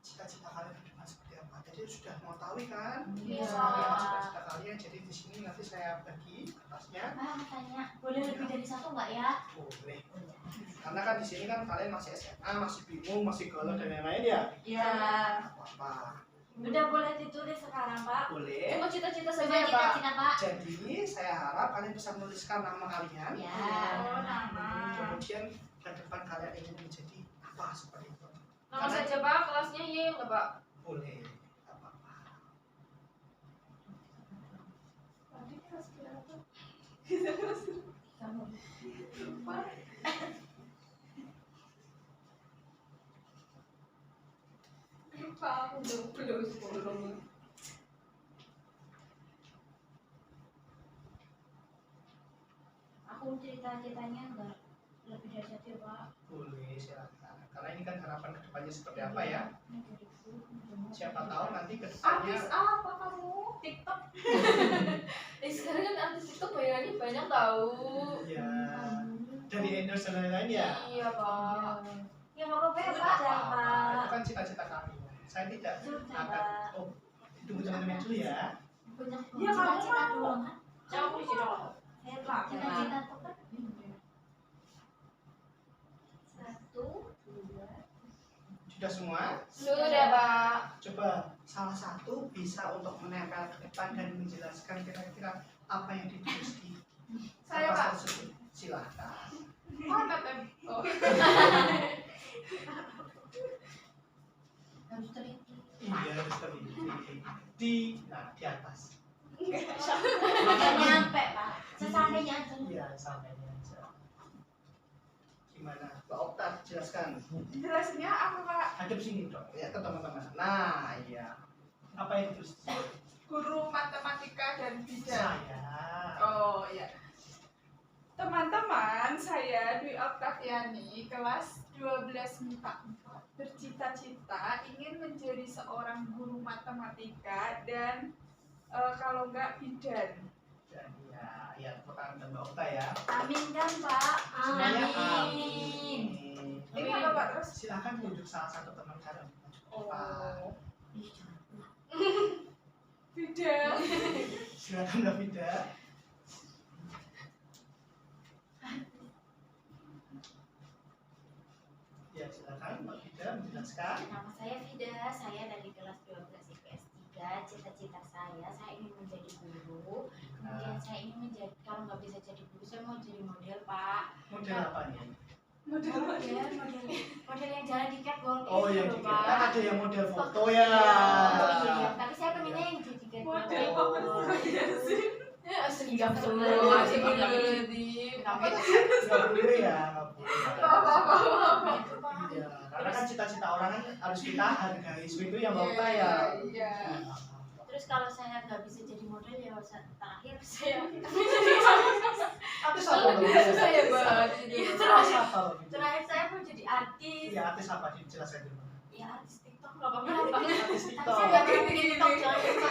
cita-cita kalian ke depan seperti apa. Jadi sudah mau tahu kan? Iya. Cita-cita kalian. Jadi di sini nanti saya bagi kertasnya. Pak aku tanya, boleh lebih dari satu nggak ya? Boleh. Karena kan di sini kan kalian masih SMA, masih bingung, masih galau dan lain-lain ya. Iya. Nggak apa-apa. Udah boleh ditulis sekarang Pak. Boleh. Cuma cita-cita saja Cuma ya Pak. cita-cita Pak. Jadi saya harap kalian bisa menuliskan nama kalian. Ya. Oh nama. Kemudian ke depan kalian ingin menjadi apa seperti itu. Nama saja Pak, kelasnya Y nggak Pak? Boleh. Nggak apa-apa. Tadi kelas berapa? Kita kelas Kamu. lupa. Lupa aku belum. Aku cerita-ceritanya nggak tidak jadi Pak. Boleh, silakan. Karena ini kan harapan kedepannya seperti apa ya? Siapa tahu nanti kedepannya. Artis apa kamu? TikTok. Sekarang kan artis itu bayarannya banyak tahu. Ya, dari endorse dan lain-lain ya. Iya pak. Ya nggak apa-apa ya Nggak Pak. apa-apa, Pak. itu kan cita-cita kami. Saya tidak Sudah, akan. Pak. Oh, tunggu teman-teman dulu ya. Banyak Ya, kamu cita-cita mau. doang kan? Jauh di sini. Saya Pak. cita-cita tuh kan. 1, 2. Sudah semua? Sudah pak. Coba salah satu bisa untuk menempel ke depan dan menjelaskan kira-kira apa yang ditulis di Saya kertas Pak. tersebut. Silahkan. Mana tem? Oh. Harus teliti. Iya, harus teliti. Di atas. Nggak nyampe Pak. Sesampainya aja. Iya, sampainya aja. Gimana? Mbak Okta, jelaskan. Jelasnya apa pak? Hadap sini dong, ya ke teman-teman. Nah, iya. Apa yang ditulis? Guru matematika dan bidan. Saya. Oh ya. Teman-teman, saya Dwi Oktaviani, kelas 12 MIPA 4, bercita-cita ingin menjadi seorang guru matematika dan kalau enggak bidan. Dan ya, tepuk tangan dan Mbak Okta ya. Amin kan Pak? Semuanya Amin. Ini apa pak terus? Silakan tunjuk salah satu teman kalian. Oh. Bidan. Silakan Mbak Vida. Ya, silakan Mbak Vida menjelaskan. Nama saya Vida, saya dari kelas 12 IPS 3. Cita-cita saya ingin menjadi guru. Kemudian saya ingin menjadi, kalau nggak bisa jadi guru, saya mau jadi model Pak. Model apa nih? Model Model yang jalan di catwalk Oh, itu yang loh, di Pak. kan ada yang model foto ya. Oh iya, tapi saya pengennya yang jadi catwalk. model komunikasi. Ya asli Nggak gak perlu. perlu. Nggak boleh ya, nggak boleh. Gitu, Pak. Iya, karena kan cita-cita orang kan harus kita hargai. Itu yang Mbak Okta ya. Iya. Terus kalau saya nggak bisa jadi model ya terakhir saya Artis apa? Mbak? Susah ya banget ini. Artis apa? Mbak? terakhir saya mau jadi artis. Iya, artis apa? Dijelaskan dulu. Ya artis TikTok nggak apa-apa. Artis Tapi TikTok. saya nggak mau jadi TikTok jangan lupa.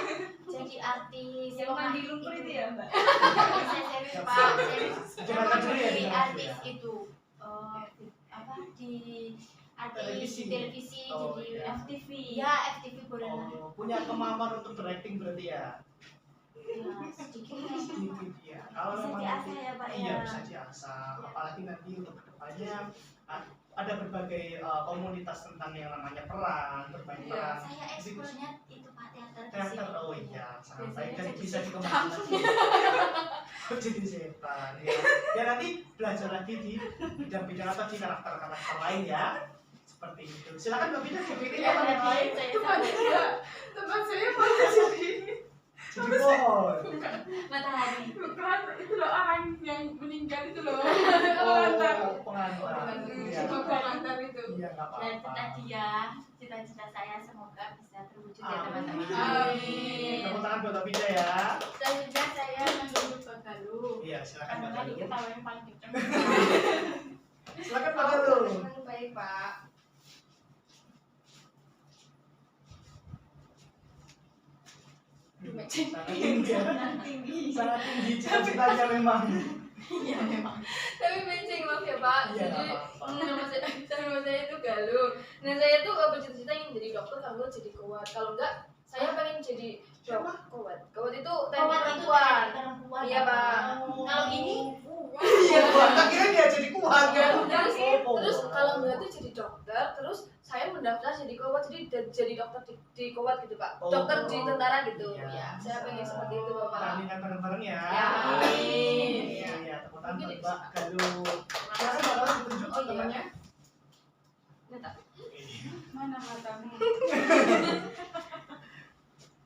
Jadi artis Yang mandi lumpur itu ya Mbak. Saya serius Siap, Pak, siap. serius. Jelaskan dulu ya, Jadi jelaskan artis ya. itu apa di artis Televisi. di televisi Oh, jadi iya. FTV. ya FTV boleh lah. Oh, punya kemampuan untuk berakting berarti ya. Ya, sedikit lah. Sedikit ya. Kalau Bisa memang diasah nanti- ya, Pak, Iya, ya. bisa diasah. Apalagi nanti untuk kedepannya ada berbagai komunitas tentang yang namanya peran, bermain Iya. peran. Saya ekskulnya itu Pak teater di Teater, sini. oh iya, sampai Biasanya kan jadi bisa setan. dikembangkan lagi. Jadi setan ya. Ya nanti belajar lagi di bidang-bidang atau di karakter-karakter lain ya. Seperti itu. Silakan Mbak Bina dipilih Ya, apa yang lain. saya Teman saya, teman saya mau jadi ini. Jadi pohon. matahari. Bukan, itu loh orang yang meninggal itu loh. Pengantar. Oh, pengantar. Iya. Coba pengantar itu. Iya, nggak Dan itu apa-apa. tadi ya cita-cita saya semoga bisa terwujud ya Amin. teman-teman. Amin. Tepuk tangan buat Mbak Bina ya. Selanjutnya saya menjadi Bagalu. Iya, silakan Mbak Karena Galuh. diketahui yang paling kenceng. Silakan Mbak Galuh. Teman baik pak. Sangat tinggi ya. Sangat tinggi cita-citanya memang. Iya memang. Tapi benceng maaf ya pak. Iya, Jadi nggak apa-apa. nama saya itu Galuh. Nah saya tuh bercita-cita ingin jadi dokter, kalau nggak jadi kuat. Kalau enggak saya pengen jadi kuat. Kuat itu teknik perempuan. Perempuan. Iya, Pak. Kalau ini Iya, tak kira dia jadi kuat kan. Terus kalau enggak tuh jadi dokter, terus saya mendaftar jadi kuat, jadi dokter di kuat gitu pak. Oh. Dokter di tentara gitu. Iya. Ya, saya pengen seperti itu bapak. Kami kan bareng-bareng ya. Ya, amin. Iya, tepuk tangan Mungkin buat Mbak Galuh. Silakan Mbak Galuh ditunjuk Oh, iya. temannya. Minta. Mana matamu?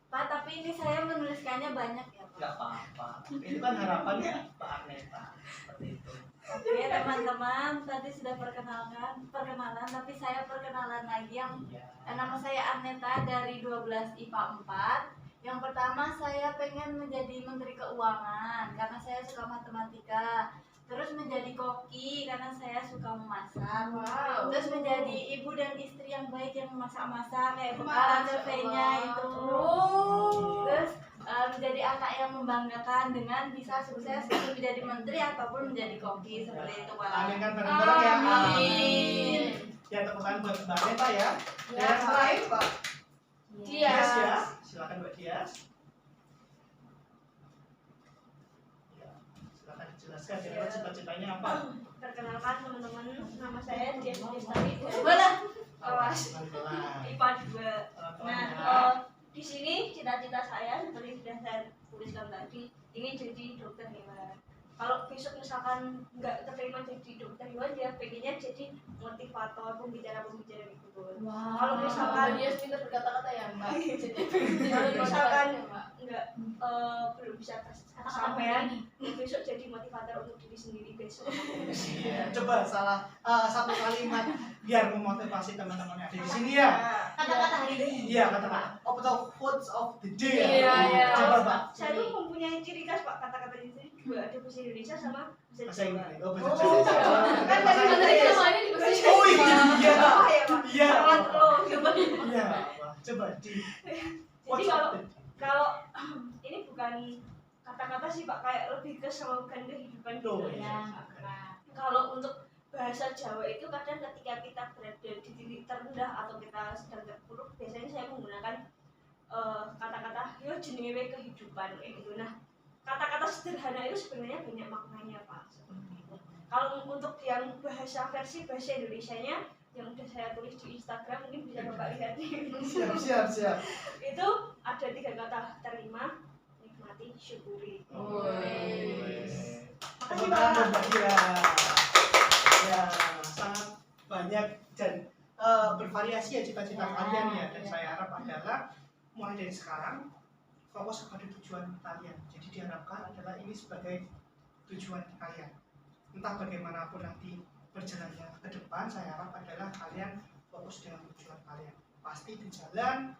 Pak, tapi ini saya menuliskannya banyak ya Pak. Enggak apa-apa. Itu kan harapannya Pak Arneta. Seperti itu. Oke teman-teman, tadi sudah perkenalan, tapi saya perkenalan lagi yang Iya. nama saya Arneta dari 12 IPA 4. Yang pertama saya pengen menjadi Menteri Keuangan karena saya suka matematika. terus menjadi koki karena saya suka memasak. Wow. Terus menjadi ibu dan istri yang baik yang memasak-masak kayak bekal Masya CV-nya Allah. itu. Oh. Terus menjadi anak yang membanggakan dengan bisa sukses menjadi menteri ataupun menjadi koki seperti itu Pak. Amin kan bareng-bareng ya. Amin. Ya tepuk tangan buat Mbak Neta ya. Dan Ya, yang terakhir Pak Dia. Dias ya. Silakan Mbak Dias. Ya, silakan dijelaskan kira-kira cita-citanya apa. Perkenalkan teman-teman, nama saya Dias Lestari dari Boleh. kelas Pelan-pelan. IPA 2. Pelan-pelan Nah, ya. di sini cita-cita saya seperti sudah saya tuliskan tadi, ingin jadi dokter hewan. Kalau besok misalkan nggak keterima jadi dokter hewan, ya pengennya jadi motivator, pembicara-pembicara gitu. Wow. Kalau misalkan- dia pintar berkata-kata ya Mbak. Jadi Kalau misalkan Mbak. nggak belum bisa Kata-kata kesampaian, ini. besok jadi motivator untuk diri sendiri besok. Iya, coba salah satu kalimat biar memotivasi teman-teman yang ada di sini ya. Kata-kata hari ini. Iya, kata-kata. Apa tuh quotes of the day? Iya, iya. Coba Pak. Saya tuh mempunyai ciri khas Pak, kata-kata itu dua, ada bahasa Indonesia sama bahasa Bahasa Jawa. Inggris. Oh, bahasa Oh, Jawa. kan Bahasa tadi Tadi Inggris. kita mainnya di bahasa Oh Inggris. iya. Apa ya Pak? Iya. Jangan lo, coba. Iya, Pak. Coba di Jadi kalau ini bukan kata-kata sih Pak, kayak lebih ke slogan kehidupan gitu. Loh, Ya, iya. Kalau untuk bahasa Jawa itu kadang ketika kita berada di titik terendah atau kita sedang terpuruk, biasanya saya menggunakan kata-kata yo jenenge wae kehidupan kayak gitu. Nah, kata-kata sederhana itu sebenarnya banyak maknanya Pak. Seperti itu. Kalau untuk yang bahasa Indonesianya yang udah saya tulis di Instagram, mungkin bisa Bapak lihat nih. Siap. Itu ada 3 kata: terima, nikmati, syukuri. Tepuk tangan buat Mbak Dias. Ya, sangat banyak dan bervariasi ya cita-cita kalian ya. Dan saya harap adalah mulai dari sekarang fokus kepada tujuan kalian. Jadi diharapkan adalah ini sebagai tujuan kalian. Entah bagaimanapun nanti berjalannya ke depan, saya harap adalah kalian fokus dengan tujuan kalian. Pasti di jalan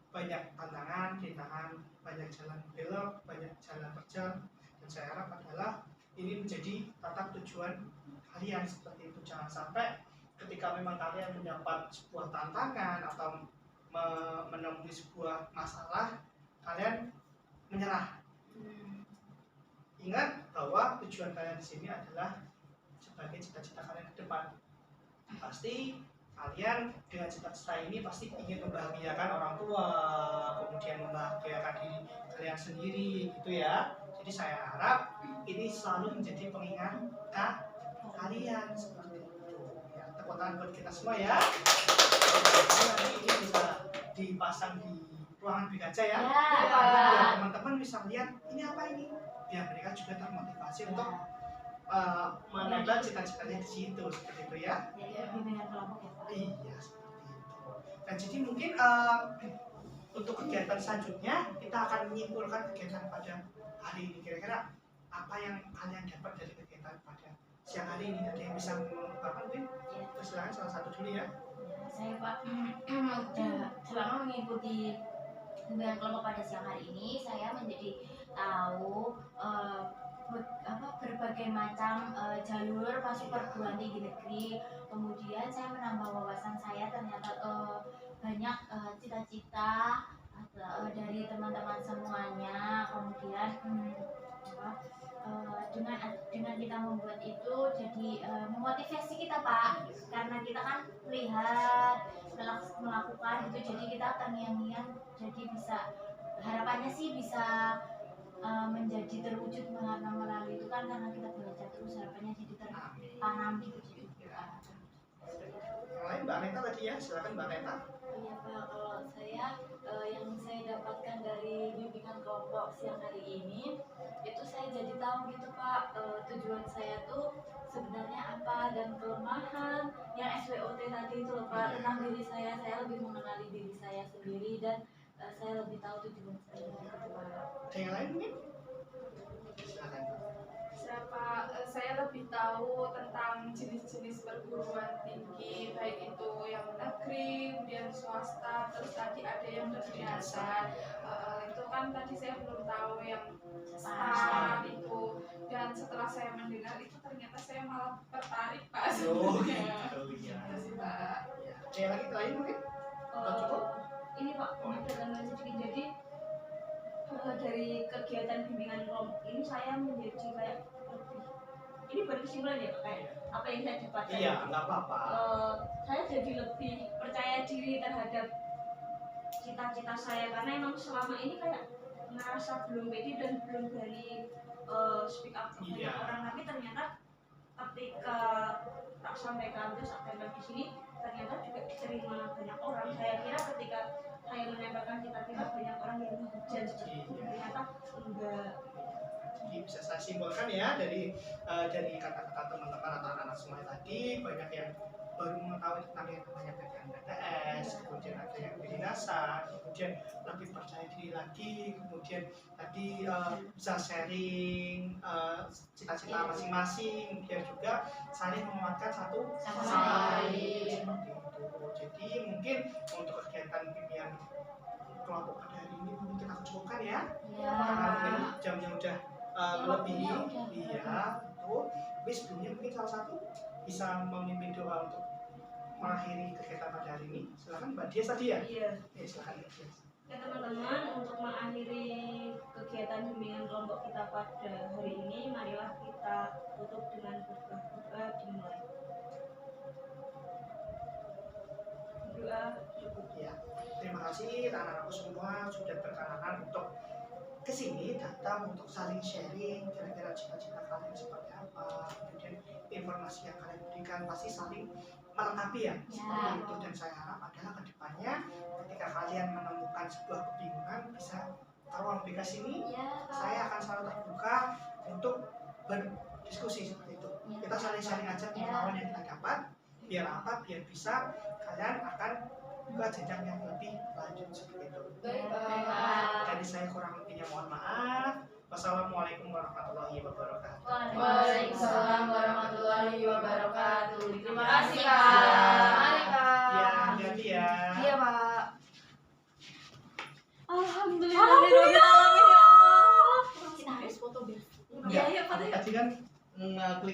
banyak tantangan, rintangan, banyak jalan belok, banyak jalan terjal, dan saya harap adalah ini menjadi tatap tujuan kalian seperti itu. Jangan sampai ketika memang kalian mendapat sebuah tantangan atau menemui sebuah masalah, kalian menyerah. Ingat bahwa tujuan kalian di sini adalah sebagai cita-cita kalian ke depan. Pasti kalian dengan cita-cita ini pasti ingin membahagiakan orang tua, kemudian membahagiakan diri kalian sendiri, gitu ya. Jadi saya harap ini selalu menjadi pengingat kalian seperti itu. Ya, tepuk tangan buat kita semua ya. Nanti ini bisa dipasang di ruangan bekerja ya. Biar teman-teman bisa lihat ini apa ini. Biar mereka juga termotivasi untuk menambah cita-citanya di situ seperti itu ya. Jadi bimbingan kelompok ya Pak. Iya seperti itu. Dan jadi mungkin untuk kegiatan selanjutnya kita akan menyimpulkan kegiatan pada hari ini. Kira-kira apa yang kalian dapat dari kegiatan pada siang hari ini? Ada yang bisa mengungkapkan mungkin? Silakan salah satu dulu ya. Saya Pak selama mengikuti bimbingan kelompok pada siang hari ini, saya menjadi tahu berbagai macam jalur masuk perguruan tinggi negeri. Kemudian saya menambah wawasan saya, ternyata banyak cita-cita dari teman-teman semuanya. Kemudian dengan kita membuat itu jadi memotivasi kita Pak, karena kita kan melihat melakukan itu, jadi kita terngiang-ngiang, jadi bisa harapannya sih bisa menjadi terwujud melalui itu kan, karena kita belajar terus, harapannya jadi tertanam gitu. Yang lain Mbak Neta tadi ya, silakan Mbak Neta. Iya Pak, kalau saya yang saya dapatkan dari bimbingan kelompok siang hari ini, itu saya jadi tahu gitu Pak, tujuan saya tuh sebenarnya apa dan kelemahan yang SWOT tadi itu loh Pak, tentang diri saya lebih mengenali diri saya sendiri dan saya lebih tahu tujuan saya gitu Pak. Ada yang lain mungkin? Silakan. Saya lebih tahu tentang jenis-jenis perguruan tinggi, baik itu yang negeri, kemudian swasta, terus tadi ada yang berdasar. Itu kan tadi saya belum tahu yang STAR itu. Dan dan setelah saya mendengar itu ternyata saya malah tertarik Pak Oh sebenarnya. gitu ya. Itu sih Pak. Ya. Ada yang lagi lain mungkin? Atau cukup? Ini Pak, ada tambahan sedikit. Jadi dari kegiatan bimbingan kelompok ini saya menjadi kayak lebih, ini baru kesimpulan ya Pak, kayak apa yang saya dapatkan. Iya, nggak apa-apa. Saya jadi lebih percaya diri terhadap cita-cita saya, karena emang selama ini kayak ngerasa belum pede dan belum berani speak up ke banyak Iya. orang, tapi ternyata ketika tak sampaikan terus aktif di sini ternyata juga diterima banyak orang. Saya kira ketika saya menyampaikan cita-cita banyak orang yang menghujat, ternyata enggak. Jadi bisa saya simpulkan ya dari kata-kata teman-teman atau anak-anak semuanya tadi, banyak yang baru mengetahui tentang yang namanya PTN, kemudian ada yang kedinasan, kemudian lebih percaya diri lagi, kemudian tadi bisa sharing cita-cita masing-masing, kemudian juga saling menguatkan satu sama lain seperti itu. Jadi mungkin untuk kegiatan bimbingan kelompok pada hari ini mungkin kita cukupkan ya, karena mungkin jamnya udah melebihi. Iya, itu. Tapi sebelumnya mungkin salah satu bisa memimpin doa untuk mengakhiri kegiatan pada hari ini. Silakan Mbak Dias tadi ya. Iya. Silakan Mbak Dias. Ya teman-teman, untuk mengakhiri kegiatan bimbingan kelompok kita pada hari ini, marilah kita tutup dengan berdoa dimulai. Doa cukup. Ya, terima kasih anak-anakku semua sudah berkenan untuk kesini datang untuk saling sharing kira-kira cita-cita kalian seperti apa, kemudian informasi yang kalian berikan pasti saling melengkapi ya, seperti itu. Dan saya harap adalah kedepannya ketika kalian menemukan sebuah kebingungan bisa ke ruang BK sini, saya akan selalu terbuka untuk berdiskusi seperti itu. Kita saling-saling aja pengetahuan yang kita dapat, biar apa, biar bisa kalian akan ke jenjang yang lebih lanjut seperti itu. Dari saya kurang lebihnya mohon maaf. Wassalamualaikum warahmatullahi wabarakatuh. Waalaikumsalam warahmatullahi wabarakatuh. Terima kasih Pak. Ya. Mari Pak. Ya, hati-hati ya. Iya Pak. Alhamdulillah. Ya Allah. Kita harus foto biar Ya, ya, Pak. Tadi kan